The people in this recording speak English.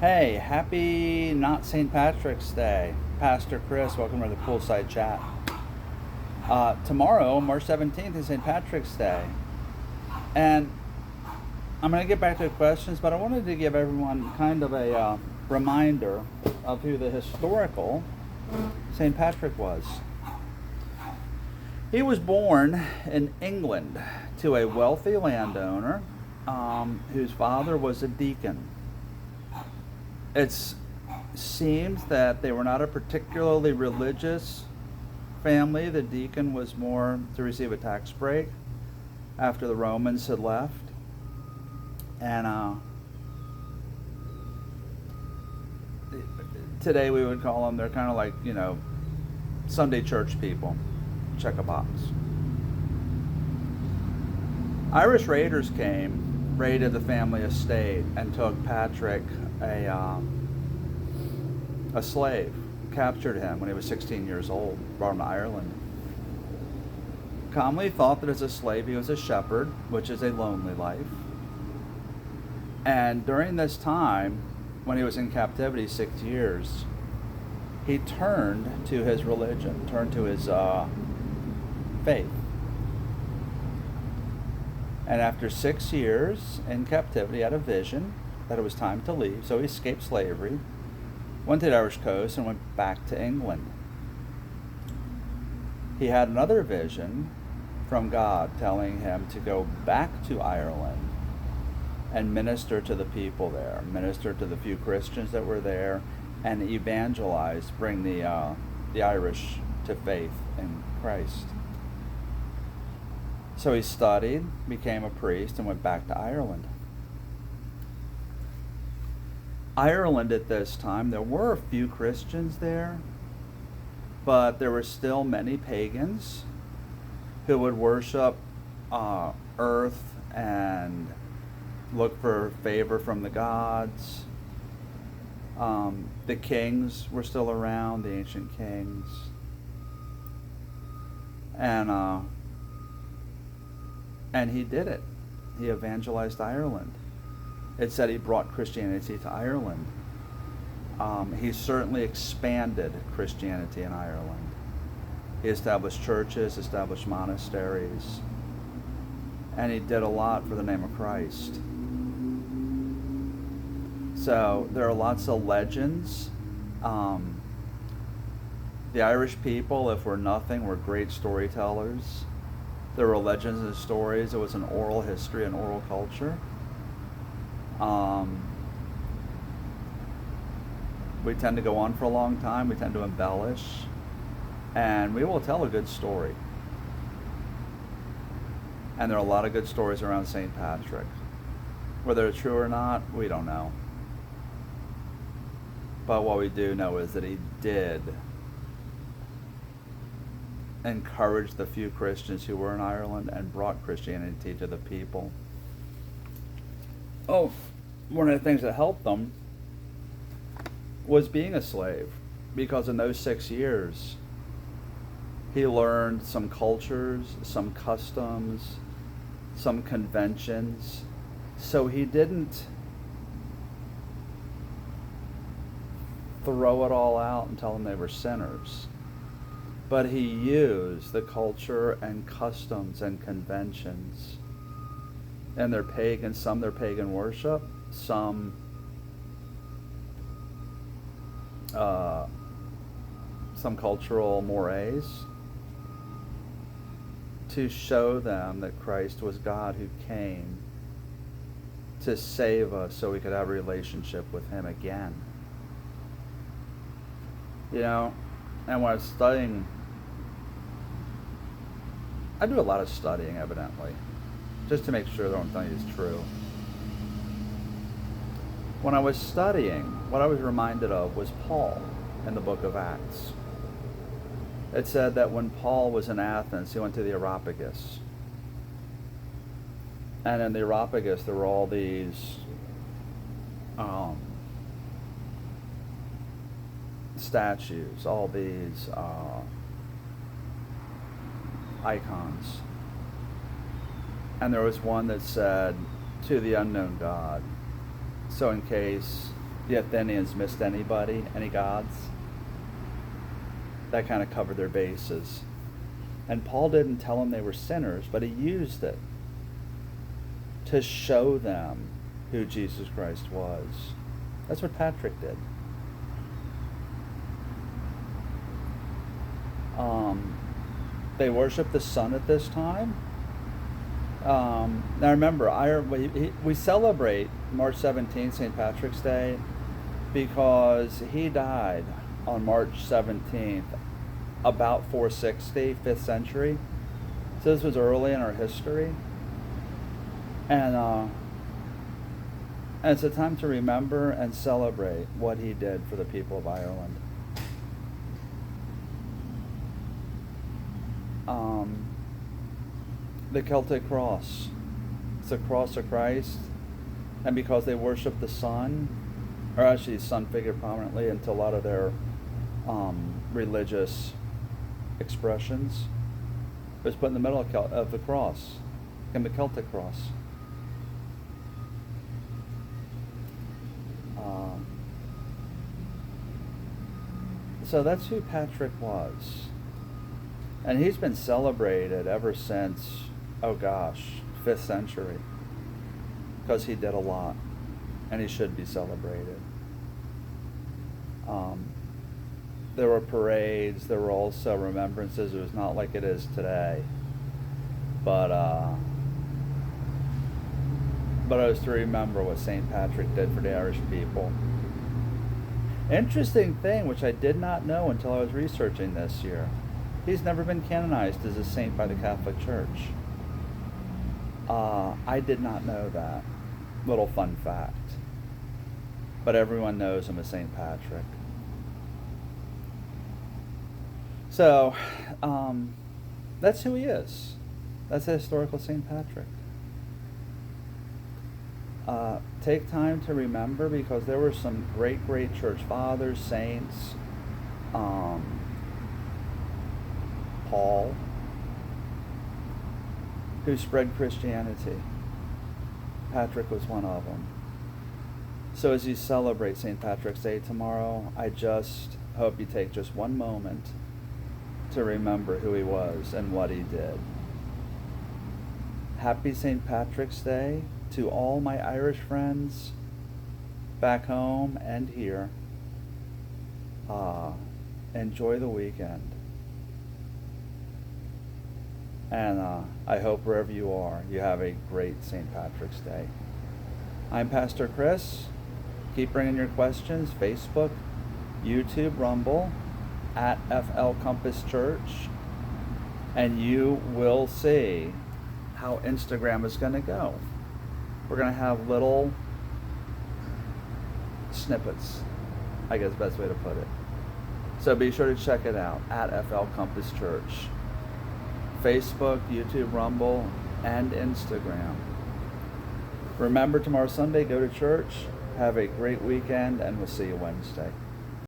Hey, happy not St. Patrick's Day. Pastor Chris, welcome to the Poolside Chat. Tomorrow, March 17th, is St. Patrick's Day. And I'm going to get back to the questions, but I wanted to give everyone kind of a reminder of who the historical St. Patrick was. He was born in England to a wealthy landowner whose father was a deacon. It seems that they were not a particularly religious family. The deacon was more to receive a tax break after the Romans had left. And today we would call them, they're kind of like, Sunday church people. Check a box. Irish raiders came, raided the family estate, and took Patrick, a slave, captured him when he was 16 years old, brought him to Ireland. Commonly thought that as a slave he was a shepherd, which is a lonely life. And during this time, when he was in captivity 6 years, he turned to his religion, turned to his faith. And after 6 years in captivity, he had a vision that it was time to leave, so he escaped slavery, went to the Irish coast, and went back to England. He had another vision from God telling him to go back to Ireland and minister to the people there, minister to the few Christians that were there, and evangelize, bring the Irish to faith in Christ. So he studied, became a priest, and went back to Ireland. Ireland at this time, there were a few Christians there, but there were still many pagans who would worship earth and look for favor from the gods. The kings were still around, the ancient kings. And he did it. He evangelized Ireland. It said he brought Christianity to Ireland. He certainly expanded Christianity in Ireland. He established churches, established monasteries, and he did a lot for the name of Christ. So there are lots of legends. The Irish people, if we're nothing, were great storytellers. There were legends and stories. It was an oral history, an oral culture. We tend to go on for a long time. We tend to embellish. And we will tell a good story. And there are a lot of good stories around St. Patrick. Whether it's true or not, we don't know. But what we do know is that he did encourage the few Christians who were in Ireland and brought Christianity to the people. Oh, one of the things that helped them was being a slave, because in those 6 years he learned some cultures, some customs, some conventions. So he didn't throw it all out and tell them they were sinners, but he used the culture and customs and conventions and their pagan worship, some cultural mores, to show them that Christ was God who came to save us so we could have a relationship with him again. And when I was studying, I do a lot of studying, evidently, just to make sure that what I'm telling you is true. When I was studying, what I was reminded of was Paul in the book of Acts. It said that when Paul was in Athens, he went to the Areopagus. And in the Areopagus, there were all these statues, all these icons. And there was one that said, "To the unknown God." So in case the Athenians missed anybody, any gods. That kind of covered their bases. And Paul didn't tell them they were sinners, but he used it to show them who Jesus Christ was. That's what Patrick did. They worship the sun at this time. Now remember, we celebrate March 17th, St. Patrick's Day, because he died on March 17th, about 460, 5th century. So this was early in our history. And it's a time to remember and celebrate what he did for the people of Ireland. The Celtic cross. It's the cross of Christ. And because they worship the sun, or actually the sun figured prominently into a lot of their religious expressions, it was put in the middle of the cross, and the Celtic cross. So that's who Patrick was. And he's been celebrated ever since, 5th century. Because he did a lot. And he should be celebrated. There were parades. There were also remembrances. It was not like it is today. But it was to remember what St. Patrick did for the Irish people. Interesting thing, which I did not know until I was researching this year. He's never been canonized as a saint by the Catholic Church. I did not know that. Little fun fact. But everyone knows him as St. Patrick. So, that's who he is. That's the historical St. Patrick. Take time to remember, because there were some great, great church fathers, saints, Paul, who spread Christianity. Patrick was one of them. So as you celebrate St. Patrick's Day tomorrow, I just hope you take just one moment to remember who he was and what he did. Happy St. Patrick's Day to all my Irish friends back home and here. Enjoy the weekend. And I hope wherever you are, you have a great St. Patrick's Day. I'm Pastor Chris. Keep bringing your questions. Facebook, YouTube, Rumble, at FL Compass Church. And you will see how Instagram is going to go. We're going to have little snippets, I guess is the best way to put it. So be sure to check it out, at FL Compass Church. Facebook, YouTube, Rumble, and Instagram. Remember, tomorrow Sunday, go to church. Have a great weekend, and we'll see you Wednesday.